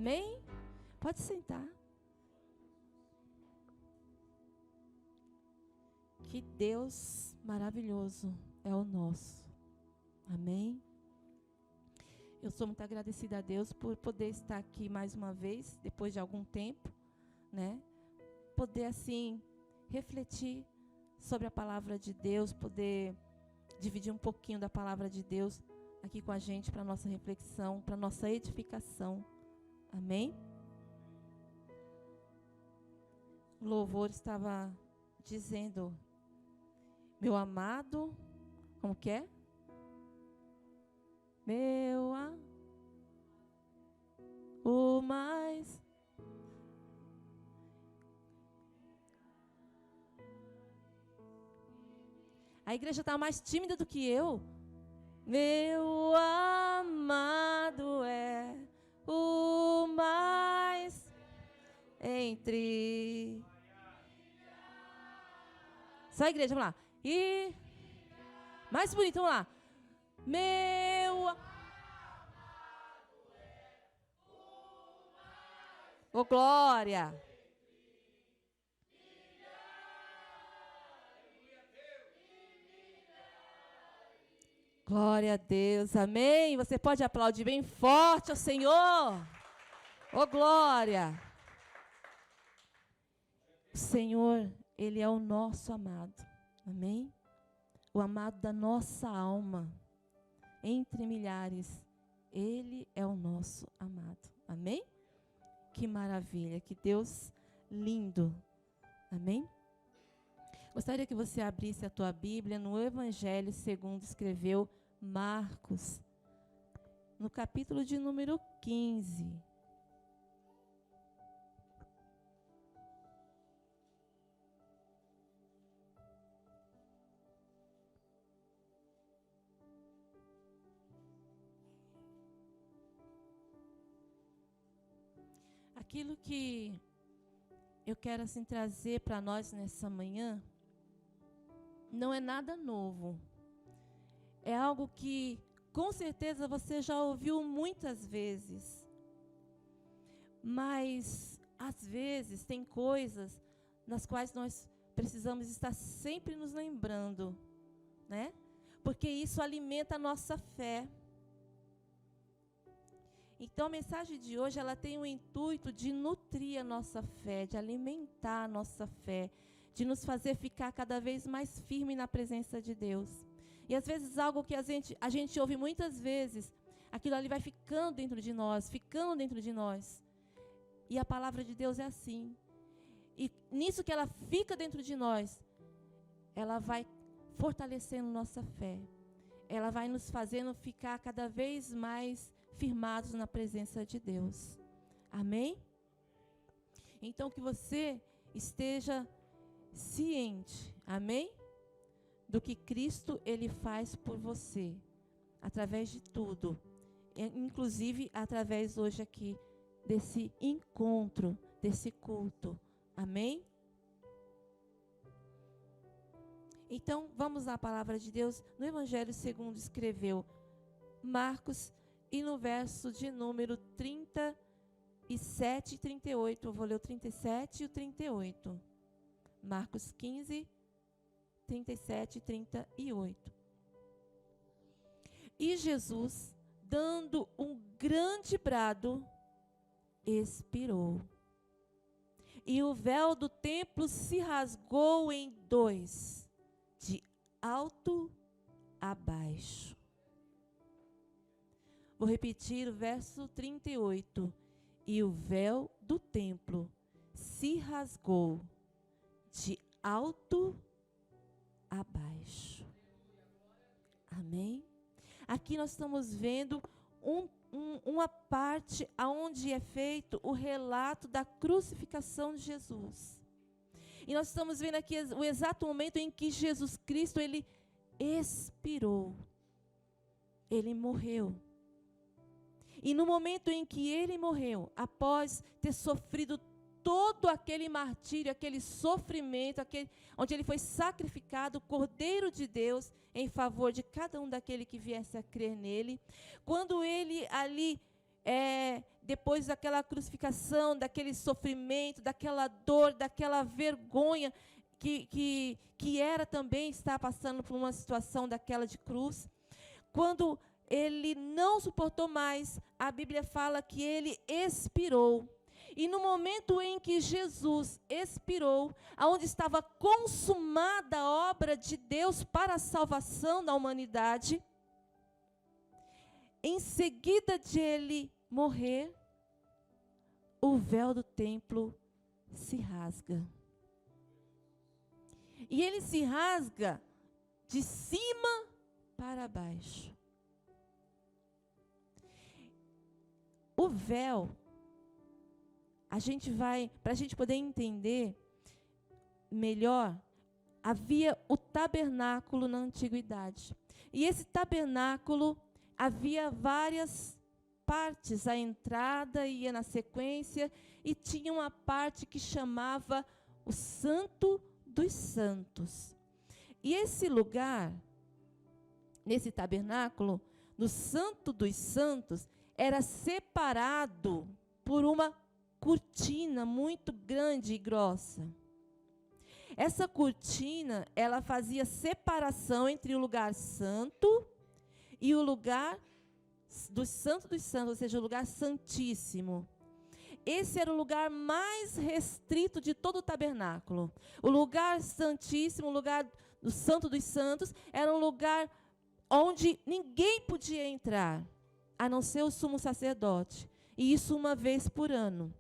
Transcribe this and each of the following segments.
Amém? Pode sentar. Que Deus maravilhoso é o nosso. Amém? Eu sou muito agradecida a Deus por poder estar aqui mais uma vez, depois de algum tempo, né? Poder, assim, refletir sobre a palavra de Deus, poder dividir um pouquinho da palavra de Deus aqui com a gente para nossa reflexão, para nossa edificação. Amém? O louvor estava dizendo, meu amado, como que é? O mais. A igreja está mais tímida do que eu. Meu amado é o mais entre. Só a igreja, vamos lá. E mais bonito, vamos lá. Meu. Ô, glória. Glória a Deus, amém. Você pode aplaudir bem forte ao Senhor. Ô, glória. O Senhor, Ele é o nosso amado, amém? O amado da nossa alma, entre milhares, Ele é o nosso amado, amém? Que maravilha, que Deus lindo, amém? Gostaria que você abrisse a tua Bíblia no Evangelho segundo escreveu Marcos, no capítulo de número 15. Aquilo que eu quero assim trazer para nós nessa manhã não é nada novo. É algo que com certeza você já ouviu muitas vezes. Mas às vezes tem coisas nas quais nós precisamos estar sempre nos lembrando, né? Porque isso alimenta a nossa fé. Então a mensagem de hoje ela tem o intuito de nutrir a nossa fé, de alimentar a nossa fé, de nos fazer ficar cada vez mais firme na presença de Deus. E às vezes algo que a gente ouve muitas vezes, aquilo ali vai ficando dentro de nós, ficando dentro de nós. E a palavra de Deus é assim. E nisso que ela fica dentro de nós, ela vai fortalecendo nossa fé. Ela vai nos fazendo ficar cada vez mais firmados na presença de Deus. Amém? Então que você esteja ciente, amém? Do que Cristo ele faz por você, através de tudo, inclusive através hoje aqui desse encontro, desse culto. Amém? Então, vamos à palavra de Deus no Evangelho segundo escreveu Marcos, e no verso de número 37 e 38. Eu vou ler o 37 e o 38. Marcos 15, 37 e 38. E Jesus, dando um grande brado, expirou. E o véu do templo se rasgou em dois, de alto a baixo. Vou repetir o verso 38. E o véu do templo se rasgou de alto a baixo. Amém? Aqui nós estamos vendo uma parte onde é feito o relato da crucificação de Jesus. E nós estamos vendo aqui o exato momento em que Jesus Cristo, ele expirou. Ele morreu. E no momento em que ele morreu, após ter sofrido todo aquele martírio, aquele sofrimento, onde ele foi sacrificado, o Cordeiro de Deus, em favor de cada um daquele que viesse a crer nele. Quando ele ali depois daquela crucificação, daquele sofrimento, daquela dor, daquela vergonha, que era também estar passando por uma situação daquela de cruz. Quando ele não suportou mais, a Bíblia fala que ele expirou. E no momento em que Jesus expirou, aonde estava consumada a obra de Deus para a salvação da humanidade, em seguida de ele morrer, o véu do templo se rasga. E ele se rasga de cima para baixo. O véu, para a gente poder entender melhor, havia o tabernáculo na antiguidade. E esse tabernáculo havia várias partes, a entrada ia na sequência, e tinha uma parte que chamava o Santo dos Santos. E esse lugar, nesse tabernáculo, no Santo dos Santos, era separado por uma cortina muito grande e grossa. Essa cortina, ela fazia separação entre o lugar santo e o lugar do Santo dos Santos, ou seja, o lugar santíssimo. Esse era o lugar mais restrito de todo o tabernáculo. O lugar santíssimo, o lugar do Santo dos Santos, era um lugar onde ninguém podia entrar, a não ser o sumo sacerdote. E isso uma vez por ano.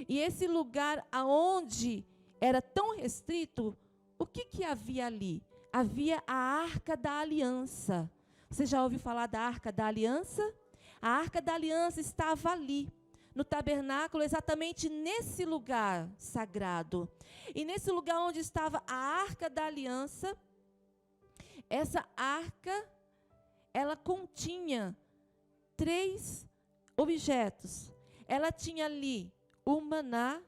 E esse lugar aonde era tão restrito, o que havia ali? Havia a Arca da Aliança. Você já ouviu falar da Arca da Aliança? A Arca da Aliança estava ali, no tabernáculo, exatamente nesse lugar sagrado. E nesse lugar onde estava a Arca da Aliança, essa arca, ela continha 3 objetos. Ela tinha ali o maná,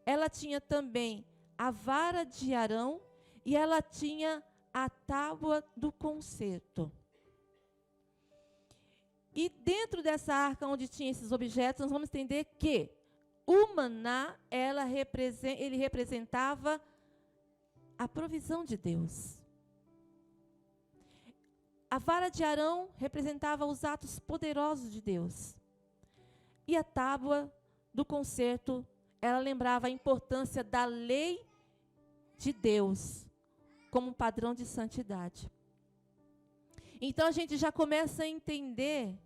ela tinha também a vara de Arão e ela tinha a tábua do concerto. E dentro dessa arca onde tinha esses objetos, nós vamos entender que o maná, ele representava a provisão de Deus. A vara de Arão representava os atos poderosos de Deus. E a tábua do concerto, ela lembrava a importância da lei de Deus como um padrão de santidade. Então a gente já começa a entender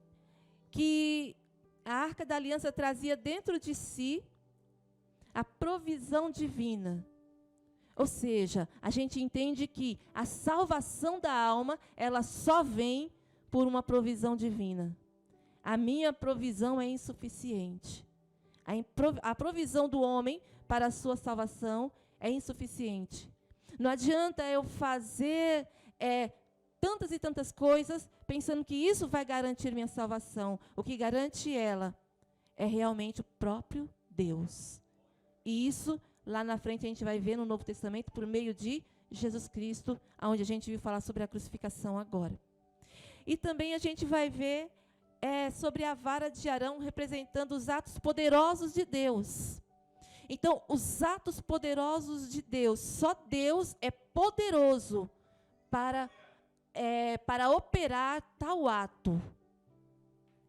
que a Arca da Aliança trazia dentro de si a provisão divina. Ou seja, a gente entende que a salvação da alma, ela só vem por uma provisão divina. A minha provisão é insuficiente. A provisão do homem para a sua salvação é insuficiente. Não adianta eu fazer tantas e tantas coisas pensando que isso vai garantir minha salvação. O que garante ela é realmente o próprio Deus. E isso, lá na frente, a gente vai ver no Novo Testamento por meio de Jesus Cristo, onde a gente viu falar sobre a crucificação agora. E também a gente vai ver sobre a vara de Arão representando os atos poderosos de Deus. Então, os atos poderosos de Deus, só Deus é poderoso para operar tal ato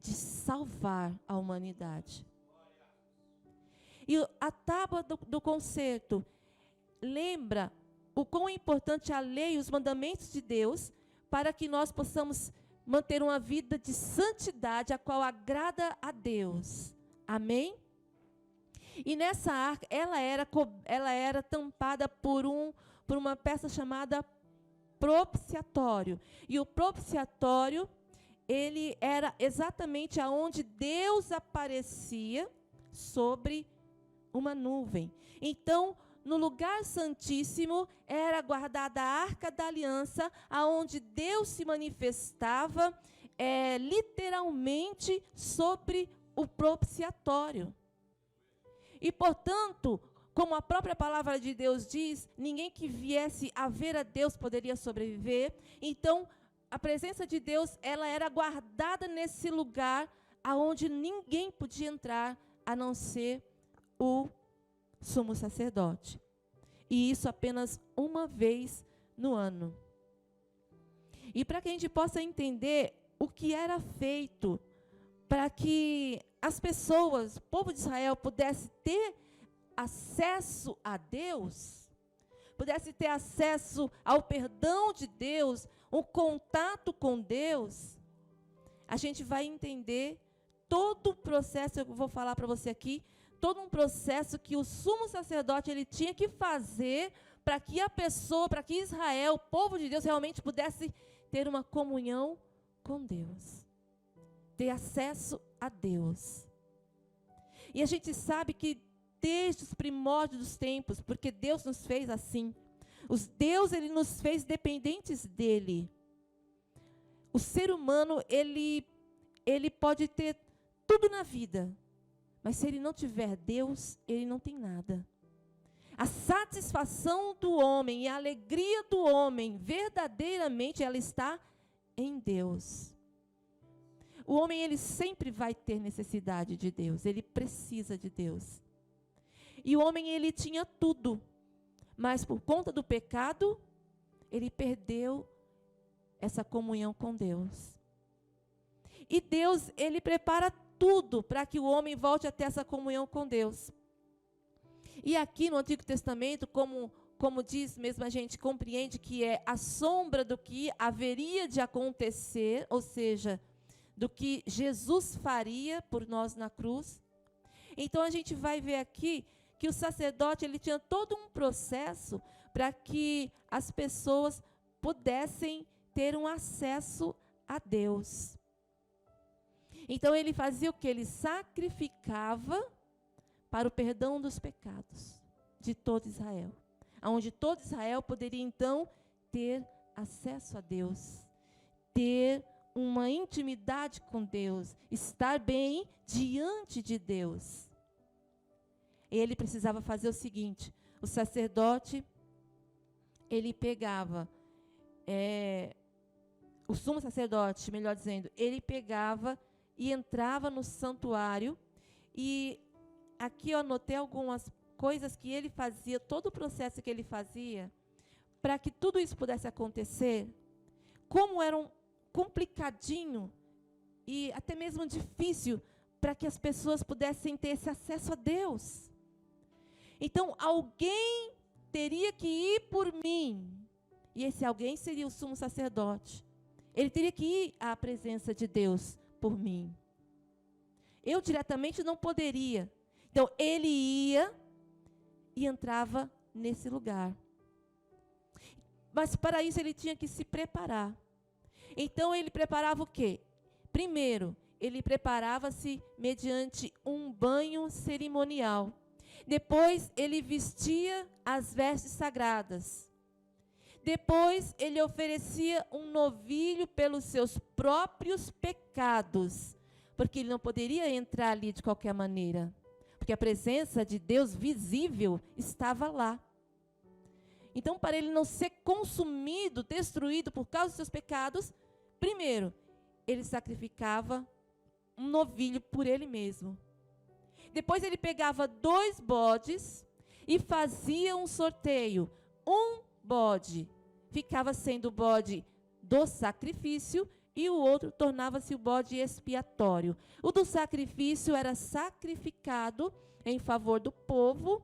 de salvar a humanidade. E a tábua do concerto lembra o quão importante a lei e os mandamentos de Deus para que nós possamos manter uma vida de santidade, a qual agrada a Deus. Amém? E nessa arca, ela era tampada por uma peça chamada propiciatório. E o propiciatório, ele era exatamente aonde Deus aparecia sobre uma nuvem. Então, no lugar santíssimo era guardada a Arca da Aliança, aonde Deus se manifestava literalmente sobre o propiciatório. E, portanto, como a própria palavra de Deus diz, ninguém que viesse a ver a Deus poderia sobreviver. Então, a presença de Deus, ela era guardada nesse lugar aonde ninguém podia entrar a não ser o sumo sacerdote. E isso apenas uma vez no ano. E para que a gente possa entender o que era feito para que as pessoas, o povo de Israel, pudesse ter acesso a Deus, pudesse ter acesso ao perdão de Deus, um contato com Deus, a gente vai entender todo o processo, eu vou falar para você aqui, todo um processo que o sumo sacerdote ele tinha que fazer para que a pessoa, para que Israel, o povo de Deus, realmente pudesse ter uma comunhão com Deus, ter acesso a Deus. E a gente sabe que desde os primórdios dos tempos, porque Deus nos fez assim, Deus ele nos fez dependentes dele. O ser humano, ele pode ter tudo na vida, mas se ele não tiver Deus, ele não tem nada. A satisfação do homem e a alegria do homem, verdadeiramente, ela está em Deus. O homem, ele sempre vai ter necessidade de Deus, ele precisa de Deus. E o homem, ele tinha tudo, mas por conta do pecado, ele perdeu essa comunhão com Deus. E Deus, ele prepara tudo para que o homem volte a ter essa comunhão com Deus. E aqui no Antigo Testamento, como diz mesmo, a gente compreende que é a sombra do que haveria de acontecer, ou seja, do que Jesus faria por nós na cruz. Então a gente vai ver aqui que o sacerdote ele tinha todo um processo para que as pessoas pudessem ter um acesso a Deus. Então ele fazia o que? Ele sacrificava para o perdão dos pecados de todo Israel. Onde todo Israel poderia então ter acesso a Deus, ter uma intimidade com Deus, estar bem diante de Deus. Ele precisava fazer o seguinte: o sacerdote, ele pegava, o sumo sacerdote, melhor dizendo, ele pegava e entrava no santuário, e aqui eu anotei algumas coisas que ele fazia, todo o processo que ele fazia, para que tudo isso pudesse acontecer, como era um complicadinho e até mesmo difícil para que as pessoas pudessem ter esse acesso a Deus. Então, alguém teria que ir por mim, e esse alguém seria o sumo sacerdote. Ele teria que ir à presença de Deus por mim. Eu diretamente não poderia. Então, ele ia e entrava nesse lugar. Mas para isso ele tinha que se preparar. Então ele preparava o quê? Primeiro, ele preparava-se mediante um banho cerimonial. Depois ele vestia as vestes sagradas. Depois ele oferecia um novilho pelos seus próprios pecados, porque ele não poderia entrar ali de qualquer maneira, porque a presença de Deus visível estava lá. Então, para ele não ser consumido, destruído por causa dos seus pecados, primeiro, ele sacrificava um novilho por ele mesmo. Depois ele pegava 2 bodes e fazia um sorteio. Um bode ficava sendo o bode do sacrifício e o outro tornava-se o bode expiatório. O do sacrifício era sacrificado em favor do povo.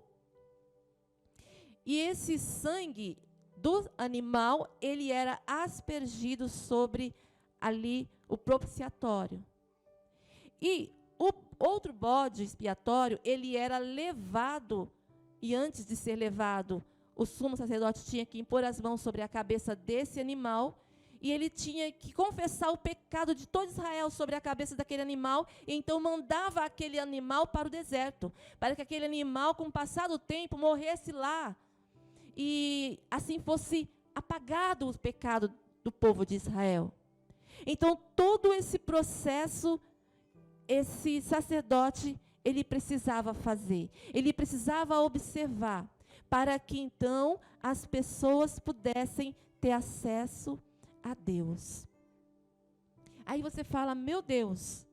E esse sangue do animal, ele era aspergido sobre ali o propiciatório. E o outro bode expiatório, ele era levado, e antes de ser levado, o sumo sacerdote tinha que impor as mãos sobre a cabeça desse animal, e ele tinha que confessar o pecado de todo Israel sobre a cabeça daquele animal, e então mandava aquele animal para o deserto, para que aquele animal, com o passar do tempo, morresse lá, e assim fosse apagado o pecado do povo de Israel. Então, todo esse processo, esse sacerdote, ele precisava fazer, ele precisava observar, para que então as pessoas pudessem ter acesso a Deus. Aí você fala: meu Deus,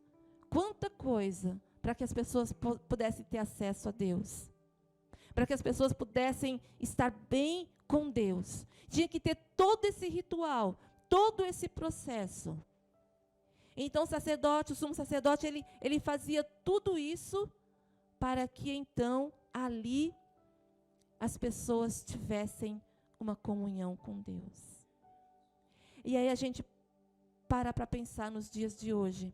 quanta coisa para que as pessoas pudessem ter acesso a Deus. Para que as pessoas pudessem estar bem com Deus. Tinha que ter todo esse ritual, todo esse processo. Então o sumo sacerdote, ele fazia tudo isso para que então ali as pessoas tivessem uma comunhão com Deus. E aí a gente para pensar nos dias de hoje.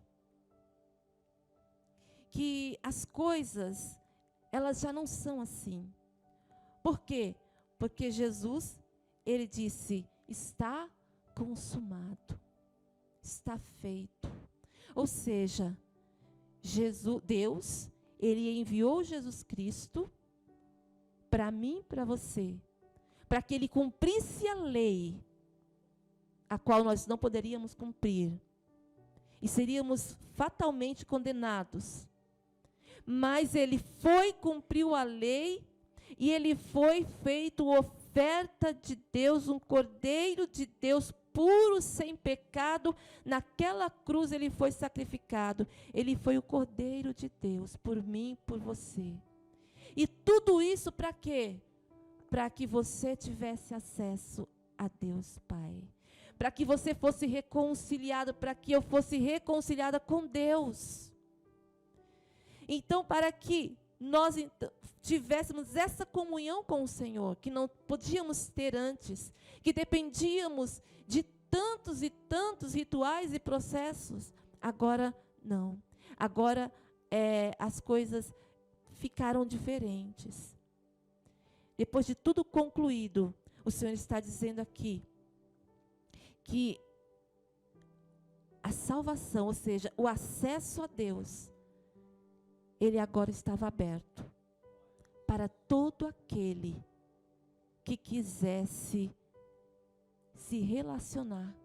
Que as coisas, elas já não são assim. Por quê? Porque Jesus, ele disse, está consumado, está feito. Ou seja, Deus, ele enviou Jesus Cristo para mim e para você, para que ele cumprisse a lei, a qual nós não poderíamos cumprir, e seríamos fatalmente condenados. Mas ele cumpriu a lei, e ele foi feito oferta de Deus, um cordeiro de Deus puro, sem pecado. Naquela cruz ele foi sacrificado. Ele foi o cordeiro de Deus, por mim e por você. E tudo isso para quê? Para que você tivesse acesso a Deus Pai. Para que você fosse reconciliado, para que eu fosse reconciliada com Deus. Então, para que nós tivéssemos essa comunhão com o Senhor, que não podíamos ter antes, que dependíamos de tantos e tantos rituais e processos, agora não. Agora as coisas ficaram diferentes. Depois de tudo concluído, o Senhor está dizendo aqui que a salvação, ou seja, o acesso a Deus, ele agora estava aberto para todo aquele que quisesse se relacionar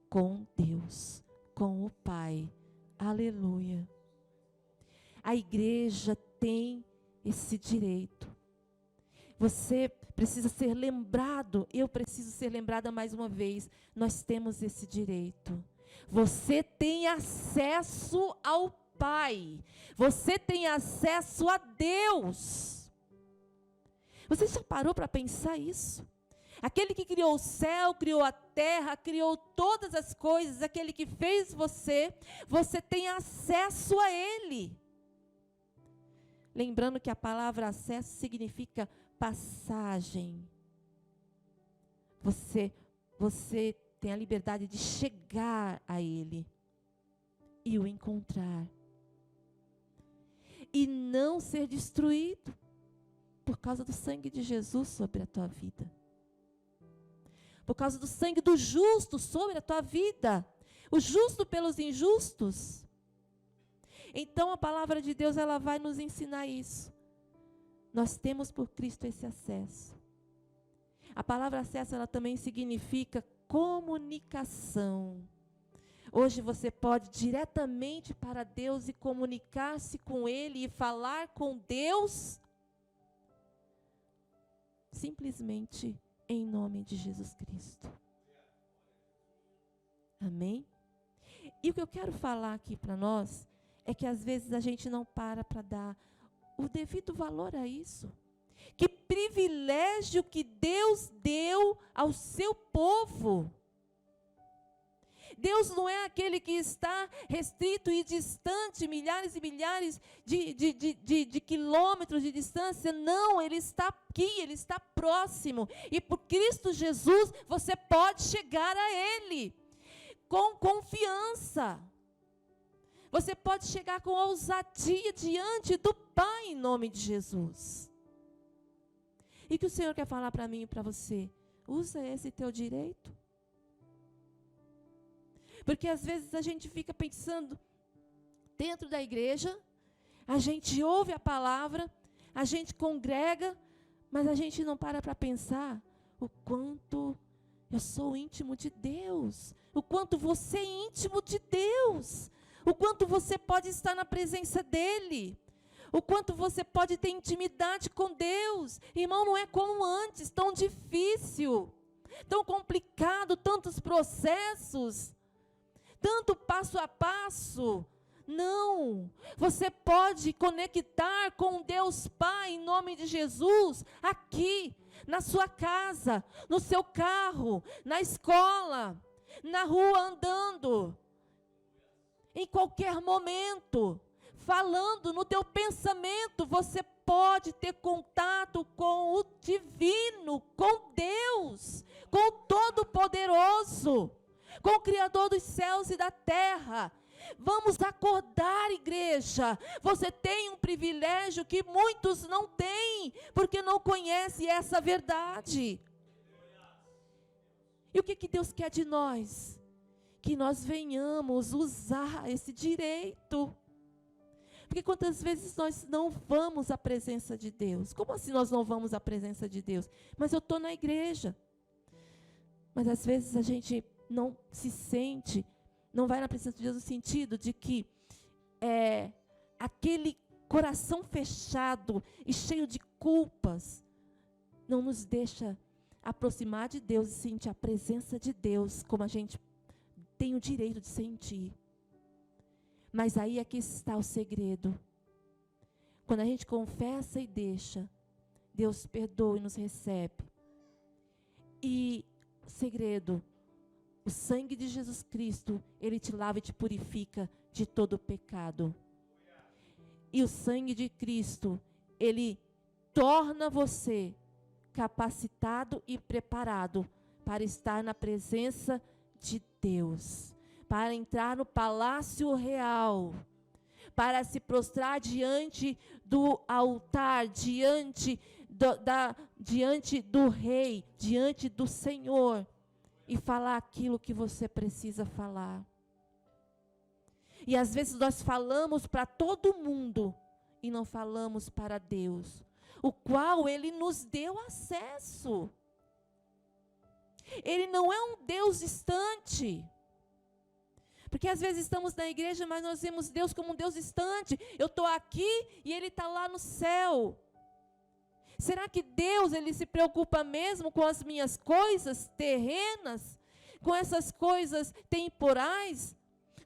com Deus, com o Pai. Aleluia. A igreja tem esse direito. Você precisa ser lembrado, eu preciso ser lembrada mais uma vez. Nós temos esse direito. Você tem acesso ao Pai. Você tem acesso a Deus. Você já parou para pensar isso? Aquele que criou o céu, criou a terra, criou todas as coisas, aquele que fez você, você tem acesso a Ele. Lembrando que a palavra acesso significa passagem. Você tem a liberdade de chegar a Ele e o encontrar. E não ser destruído por causa do sangue de Jesus sobre a tua vida. Por causa do sangue do justo sobre a tua vida. O justo pelos injustos. Então a palavra de Deus, ela vai nos ensinar isso. Nós temos por Cristo esse acesso. A palavra acesso, ela também significa comunicação. Hoje você pode diretamente para Deus e comunicar-se com Ele e falar com Deus simplesmente em nome de Jesus Cristo. Amém? E o que eu quero falar aqui para nós é que às vezes a gente não para dar o devido valor a isso. Que privilégio que Deus deu ao seu povo. Deus não é aquele que está restrito e distante, milhares e milhares de quilômetros de distância. Não, Ele está aqui, Ele está próximo. E por Cristo Jesus, você pode chegar a Ele com confiança. Você pode chegar com ousadia diante do Pai, em nome de Jesus. E o que o Senhor quer falar para mim e para você? Usa esse teu direito. Porque às vezes a gente fica pensando dentro da igreja, a gente ouve a palavra, a gente congrega, mas a gente não para pensar o quanto eu sou íntimo de Deus, o quanto você é íntimo de Deus, o quanto você pode estar na presença dEle, o quanto você pode ter intimidade com Deus. Irmão, não é como antes, tão difícil, tão complicado, tantos processos, tanto passo a passo, Não, você pode conectar com Deus Pai, em nome de Jesus, aqui, na sua casa, no seu carro, na escola, na rua andando, em qualquer momento, falando no teu pensamento, você pode ter contato com o divino, com Deus, com o Todo-Poderoso, com o Criador dos céus e da terra. Vamos acordar, igreja. Você tem um privilégio que muitos não têm, porque não conhecem essa verdade. E o que Deus quer de nós? Que nós venhamos usar esse direito. Porque quantas vezes nós não vamos à presença de Deus? Como assim nós não vamos à presença de Deus? Mas eu estou na igreja. Mas às vezes a gente não se sente, não vai na presença de Deus no sentido de que aquele coração fechado e cheio de culpas não nos deixa aproximar de Deus e sentir a presença de Deus como a gente tem o direito de sentir. Mas aí é que está o segredo. Quando a gente confessa e deixa, Deus perdoa e nos recebe. E o segredo, o sangue de Jesus Cristo, Ele te lava e te purifica de todo pecado. E o sangue de Cristo, Ele torna você capacitado e preparado para estar na presença de Deus, para entrar no palácio real, para se prostrar diante do altar, diante do rei, diante do Senhor, e falar aquilo que você precisa falar. E às vezes nós falamos para todo mundo e não falamos para Deus, o qual Ele nos deu acesso. Ele não é um Deus distante. Porque às vezes estamos na igreja, mas nós vemos Deus como um Deus distante. Eu estou aqui e Ele está lá no céu. Será que Deus, Ele se preocupa mesmo com as minhas coisas terrenas? Com essas coisas temporais?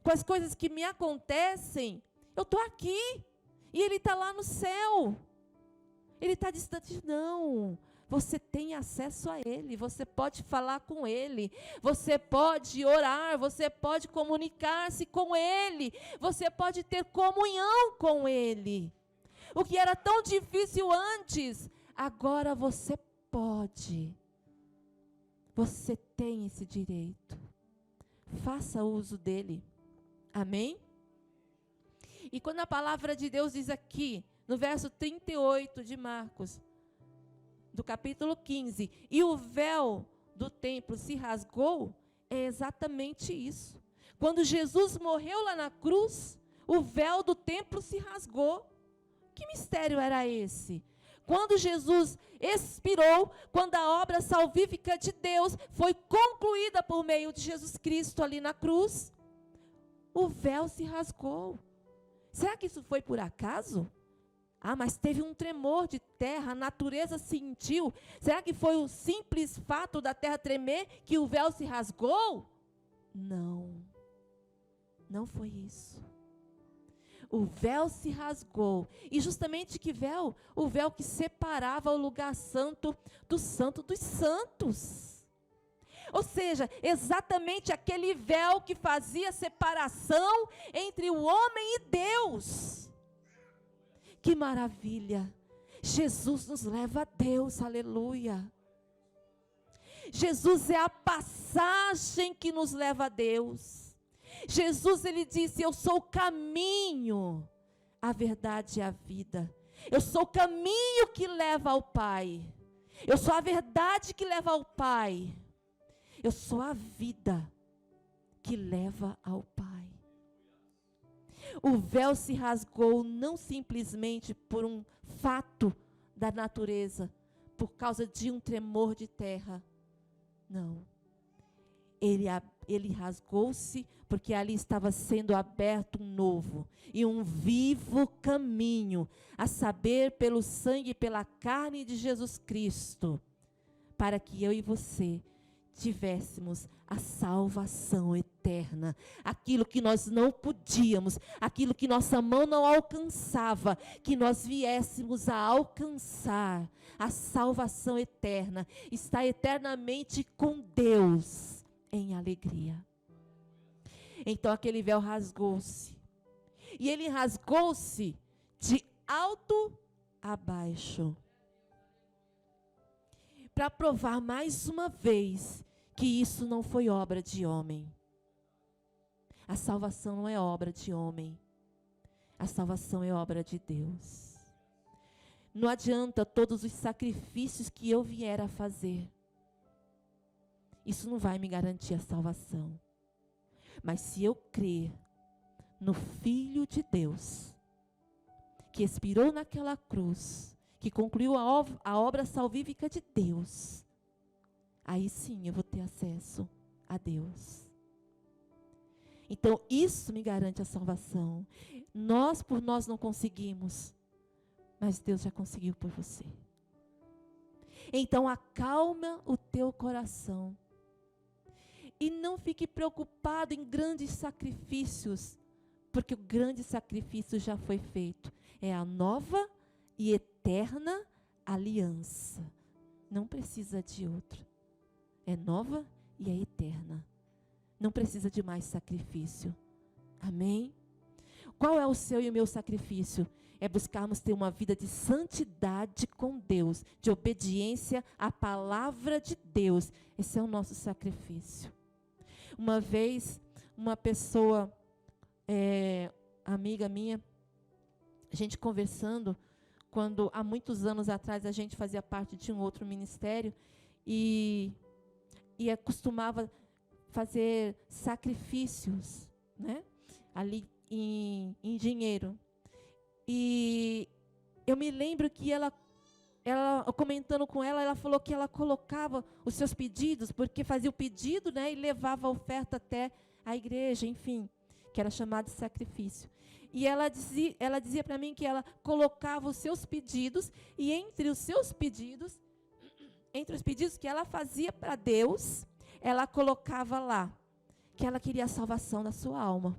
Com as coisas que me acontecem? Eu estou aqui e Ele está lá no céu. Ele está distante? Não. Você tem acesso a Ele, você pode falar com Ele, você pode orar, você pode comunicar-se com Ele, você pode ter comunhão com Ele. O que era tão difícil antes, agora você pode. Você tem esse direito. Faça uso dele. Amém? E quando a palavra de Deus diz aqui, no verso 38 de Marcos, do capítulo 15, e o véu do templo se rasgou, é exatamente isso. Quando Jesus morreu lá na cruz, o véu do templo se rasgou. Que mistério era esse? Quando Jesus expirou, quando a obra salvífica de Deus foi concluída por meio de Jesus Cristo ali na cruz, o véu se rasgou. Será que isso foi por acaso? Ah, mas teve um tremor de terra, a natureza sentiu. Será que foi o simples fato da terra tremer que o véu se rasgou? Não, não foi isso. O véu se rasgou. E justamente que véu? O véu que separava o lugar santo do santo dos santos. Ou seja, exatamente aquele véu que fazia separação entre o homem e Deus. Que maravilha! Jesus nos leva a Deus, aleluia. Jesus é a passagem que nos leva a Deus. Jesus, ele disse, eu sou o caminho, a verdade e a vida. Eu sou o caminho que leva ao Pai. Eu sou a verdade que leva ao Pai. Eu sou a vida que leva ao Pai. O véu se rasgou não simplesmente por um fato da natureza, por causa de um tremor de terra. Não. Ele rasgou-se porque ali estava sendo aberto um novo e um vivo caminho, a saber, pelo sangue e pela carne de Jesus Cristo, para que eu e você tivéssemos a salvação eterna, aquilo que nós não podíamos, aquilo que nossa mão não alcançava, que nós viéssemos a alcançar a salvação eterna, estar eternamente com Deus em alegria. Então aquele véu rasgou-se, e ele rasgou-se de alto a baixo, para provar mais uma vez que isso não foi obra de homem. A salvação não é obra de homem. A salvação é obra de Deus. Não adianta todos os sacrifícios que eu vier a fazer. Isso não vai me garantir a salvação. Mas se eu crer no Filho de Deus, que expirou naquela cruz, que concluiu a obra salvífica de Deus, aí sim eu vou ter acesso a Deus. Então isso me garante a salvação. Nós por nós não conseguimos, mas Deus já conseguiu por você. Então acalma o teu coração. E não fique preocupado em grandes sacrifícios, porque o grande sacrifício já foi feito. É a nova e eterna aliança. Não precisa de outra. É nova e é eterna. Não precisa de mais sacrifício. Amém? Qual é o seu e o meu sacrifício? É buscarmos ter uma vida de santidade com Deus, de obediência à palavra de Deus. Esse é o nosso sacrifício. Uma vez, uma pessoa, amiga minha, a gente conversando, quando há muitos anos atrás a gente fazia parte de um outro ministério e costumava fazer sacrifícios, né, ali em dinheiro. E eu me lembro que ela comentando com ela, ela falou que ela colocava os seus pedidos, porque fazia o pedido, né, e levava a oferta até a igreja, enfim, que era chamado de sacrifício. E ela dizia para mim que ela colocava os seus pedidos, e entre os pedidos que ela fazia para Deus, ela colocava lá que ela queria a salvação da sua alma.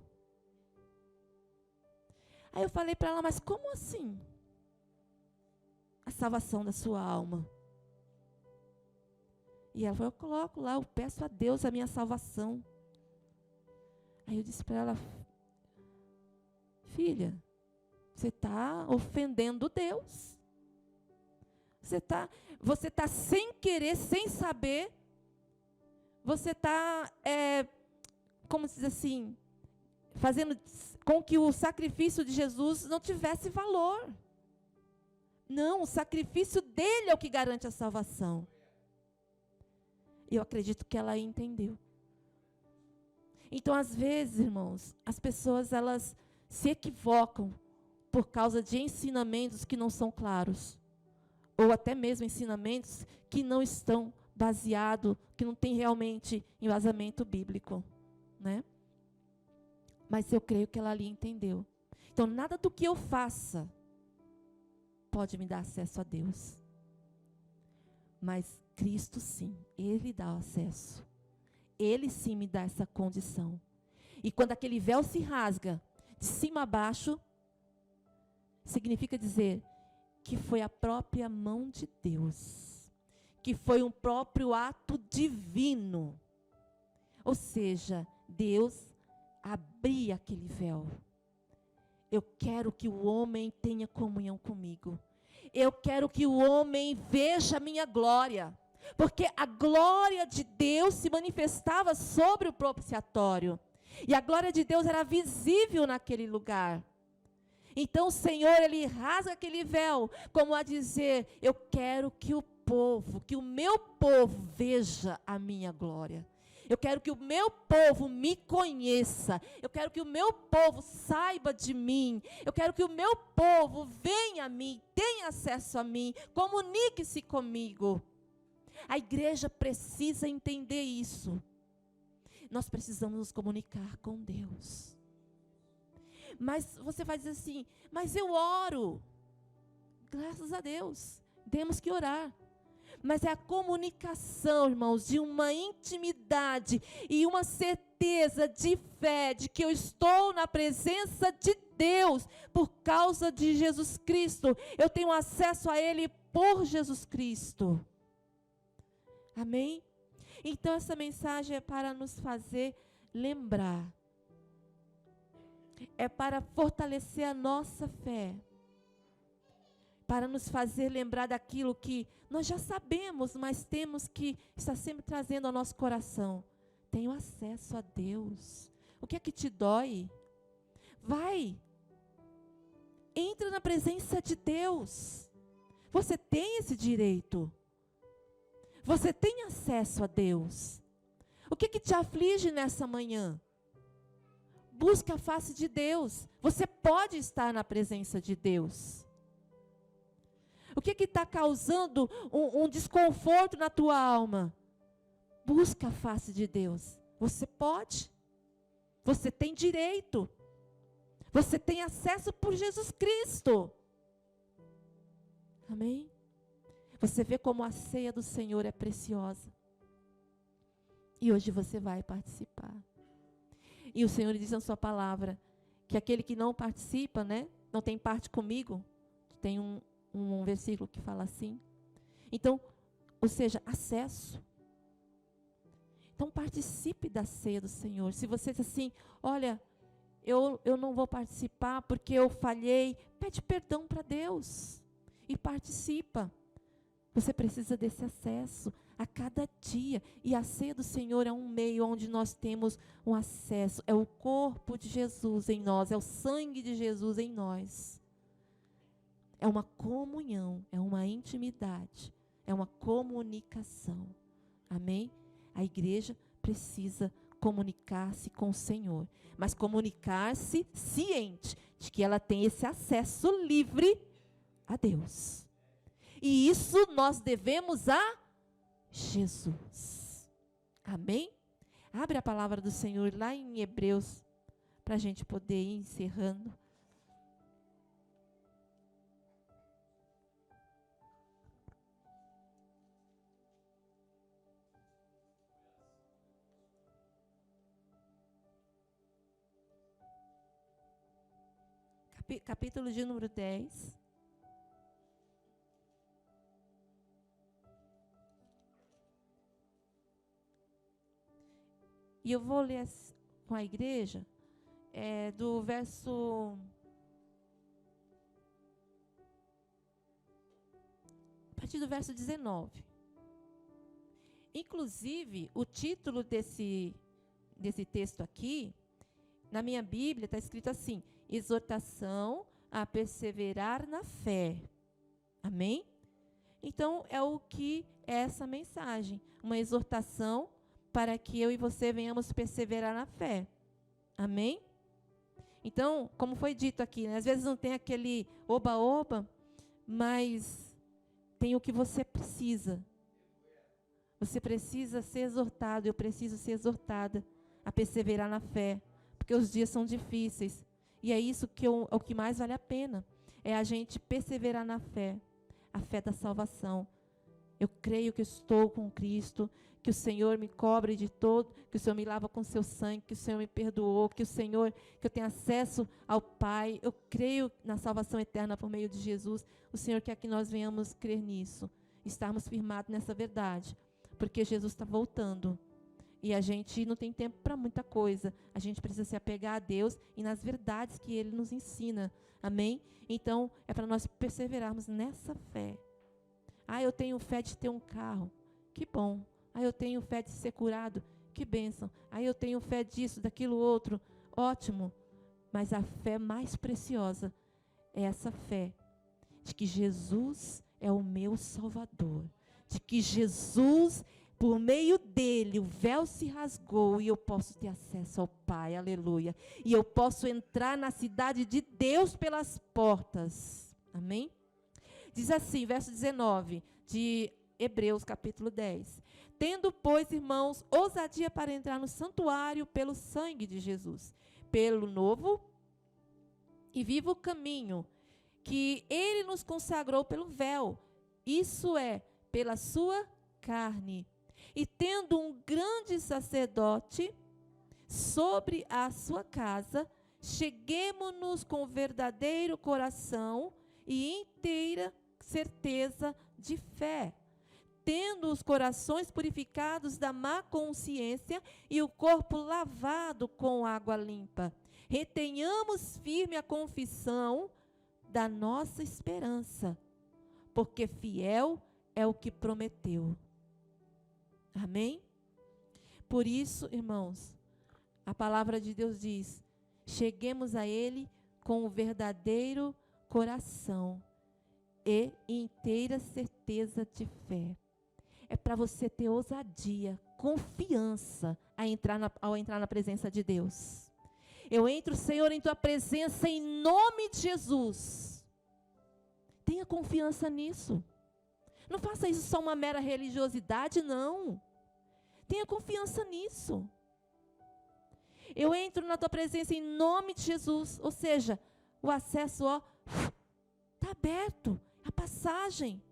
Aí eu falei para ela, mas como assim? A salvação da sua alma. E ela falou, eu coloco lá, eu peço a Deus a minha salvação. Aí eu disse para ela, filha, você está ofendendo Deus. Você tá sem querer, sem saber. Você está, como se diz assim, fazendo com que o sacrifício de Jesus não tivesse valor. Não, o sacrifício dele é o que garante a salvação. Eu acredito que ela entendeu. Então, às vezes, irmãos, as pessoas, elas se equivocam por causa de ensinamentos que não são claros. Ou até mesmo ensinamentos que não estão baseados, que não tem realmente embasamento bíblico, né? Mas eu creio que ela ali entendeu. Então, nada do que eu faça pode me dar acesso a Deus. Mas Cristo sim, Ele dá o acesso. Ele sim me dá essa condição. E quando aquele véu se rasga, de cima a baixo, significa dizer que foi a própria mão de Deus. Que foi um próprio ato divino. Ou seja, Deus abria aquele véu. Eu quero que o homem tenha comunhão comigo. Eu quero que o homem veja a minha glória. Porque a glória de Deus se manifestava sobre o propiciatório. E a glória de Deus era visível naquele lugar. Então o Senhor, Ele rasga aquele véu, como a dizer, eu quero que o meu povo veja a minha glória. Eu quero que o meu povo me conheça. Eu quero que o meu povo saiba de mim. Eu quero que o meu povo venha a mim, tenha acesso a mim, comunique-se comigo. A igreja precisa entender isso. Nós precisamos nos comunicar com Deus. Mas você vai dizer assim, mas eu oro. Graças a Deus, temos que orar. mas é a comunicação, irmãos, de uma intimidade e uma certeza de fé, de que eu estou na presença de Deus por causa de Jesus Cristo. Eu tenho acesso a Ele por Jesus Cristo. Amém? Então essa mensagem é para nos fazer lembrar. É para fortalecer a nossa fé. Para nos fazer lembrar daquilo que nós já sabemos, mas temos que estar sempre trazendo ao nosso coração. Tenho acesso a Deus. O que é que te dói? Vai. Entra na presença de Deus. Você tem esse direito. Você tem acesso a Deus. O que te aflige nessa manhã? Busca a face de Deus. Você pode estar na presença de Deus. O que está causando um desconforto na tua alma? Busca a face de Deus. Você pode. Você tem direito. Você tem acesso por Jesus Cristo. Amém? Você vê como a ceia do Senhor é preciosa. E hoje você vai participar. E o Senhor diz na sua palavra que aquele que não participa, né, não tem parte comigo. Tem um versículo que fala assim. Então, ou seja, acesso. Então participe da ceia do Senhor. Se você diz assim, olha, eu não vou participar porque eu falhei, pede perdão para Deus e participa. Você precisa desse acesso a cada dia. E a ceia do Senhor é um meio onde nós temos um acesso. É o corpo de Jesus em nós, é o sangue de Jesus em nós. É uma comunhão, é uma intimidade, é uma comunicação. Amém? A igreja precisa comunicar-se com o Senhor, mas comunicar-se ciente de que ela tem esse acesso livre a Deus. E isso nós devemos a Jesus. Amém? Abre a palavra do Senhor lá em Hebreus, para a gente poder ir encerrando. Capítulo de número 10. E eu vou ler com a igreja do verso... A partir do verso 19. Inclusive, o título desse texto aqui, na minha Bíblia, está escrito assim: exortação a perseverar na fé. Amém? Então, é o que é essa mensagem. Uma exortação para que eu e você venhamos perseverar na fé. Amém? Então, como foi dito aqui, né? Às vezes não tem aquele oba-oba, mas tem o que você precisa. Você precisa ser exortado, eu preciso ser exortada a perseverar na fé, porque os dias são difíceis. E é isso que o que mais vale a pena, é a gente perseverar na fé, a fé da salvação. Eu creio que estou com Cristo, que o Senhor me cobre de todo, que o Senhor me lava com seu sangue, que o Senhor me perdoou, que eu tenho acesso ao Pai. Eu creio na salvação eterna por meio de Jesus. O Senhor quer que nós venhamos crer nisso, estarmos firmados nessa verdade, porque Jesus está voltando. E a gente não tem tempo para muita coisa. A gente precisa se apegar a Deus e nas verdades que Ele nos ensina. Amém? Então, é para nós perseverarmos nessa fé. Eu tenho fé de ter um carro. Que bom. Eu tenho fé de ser curado. Que bênção. Eu tenho fé disso, daquilo outro. Ótimo. Mas a fé mais preciosa é essa fé de que Jesus é o meu Salvador. De que Jesus, por meio dele, o véu se rasgou e eu posso ter acesso ao Pai, aleluia. E eu posso entrar na cidade de Deus pelas portas. Amém? Diz assim, verso 19, de Hebreus, capítulo 10. Tendo, pois, irmãos, ousadia para entrar no santuário pelo sangue de Jesus, pelo novo e vivo caminho, que ele nos consagrou pelo véu, isso é, pela sua carne. E tendo um grande sacerdote sobre a sua casa, cheguemo-nos com verdadeiro coração e inteira certeza de fé, tendo os corações purificados da má consciência e o corpo lavado com água limpa. Retenhamos firme a confissão da nossa esperança, porque fiel é o que prometeu. Amém? Por isso, irmãos, a palavra de Deus diz: cheguemos a Ele com o verdadeiro coração e inteira certeza de fé. É para você ter ousadia, confiança ao entrar na presença de Deus. Eu entro, Senhor, em tua presença em nome de Jesus. Tenha confiança nisso. Não faça isso só uma mera religiosidade, não. Tenha confiança nisso. Eu entro na tua presença em nome de Jesus. Ou seja, o acesso, está aberto. A passagem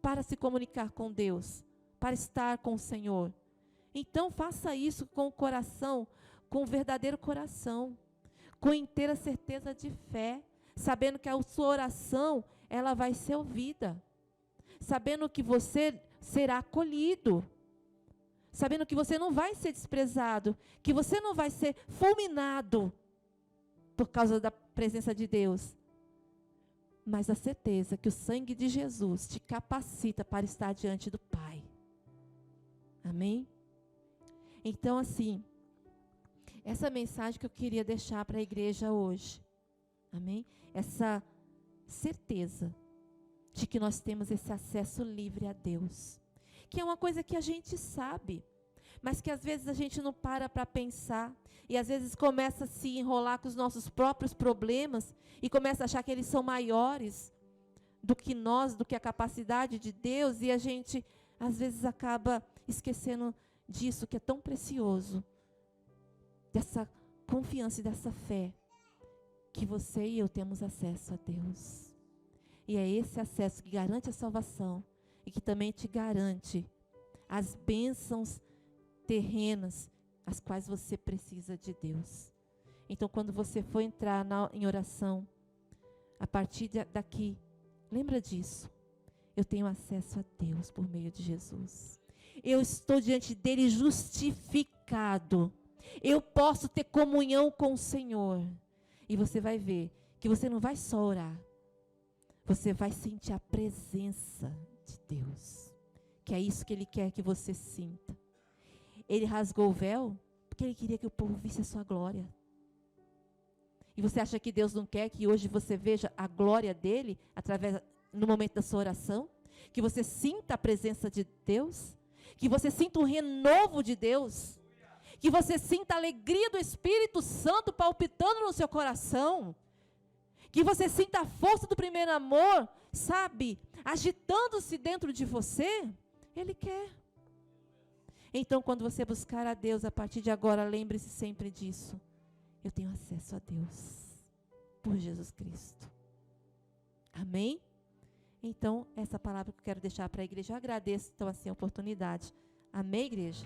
para se comunicar com Deus, para estar com o Senhor. Então, faça isso com o coração, com o verdadeiro coração, com inteira certeza de fé, sabendo que a sua oração, ela vai ser ouvida, sabendo que você será acolhido, sabendo que você não vai ser desprezado, que você não vai ser fulminado por causa da presença de Deus, mas a certeza que o sangue de Jesus te capacita para estar diante do Pai. Amém? Então, assim, essa mensagem que eu queria deixar para a igreja hoje. Amém? Essa certeza de que nós temos esse acesso livre a Deus. Que é uma coisa que a gente sabe, mas que às vezes a gente não para pensar. E às vezes começa a se enrolar com os nossos próprios problemas e começa a achar que eles são maiores do que nós, do que a capacidade de Deus. E a gente às vezes acaba esquecendo disso que é tão precioso. Dessa confiança e dessa fé, que você e eu temos acesso a Deus. E é esse acesso que garante a salvação e que também te garante as bênçãos terrenas, as quais você precisa de Deus. Então, quando você for entrar em oração, a partir daqui, lembra disso. Eu tenho acesso a Deus por meio de Jesus. Eu estou diante dele justificado. Eu posso ter comunhão com o Senhor. E você vai ver que você não vai só orar. Você vai sentir a presença de Deus. Que é isso que Ele quer que você sinta. Ele rasgou o véu porque Ele queria que o povo visse a sua glória. E você acha que Deus não quer que hoje você veja a glória dEle no momento da sua oração? Que você sinta a presença de Deus? Que você sinta o renovo de Deus? Que você sinta a alegria do Espírito Santo palpitando no seu coração. Que você sinta a força do primeiro amor, sabe, agitando-se dentro de você. Ele quer. Então, quando você buscar a Deus, a partir de agora, lembre-se sempre disso. Eu tenho acesso a Deus por Jesus Cristo. Amém? Então, essa palavra que eu quero deixar para a igreja. Eu agradeço, então, assim, a oportunidade. Amém, igreja?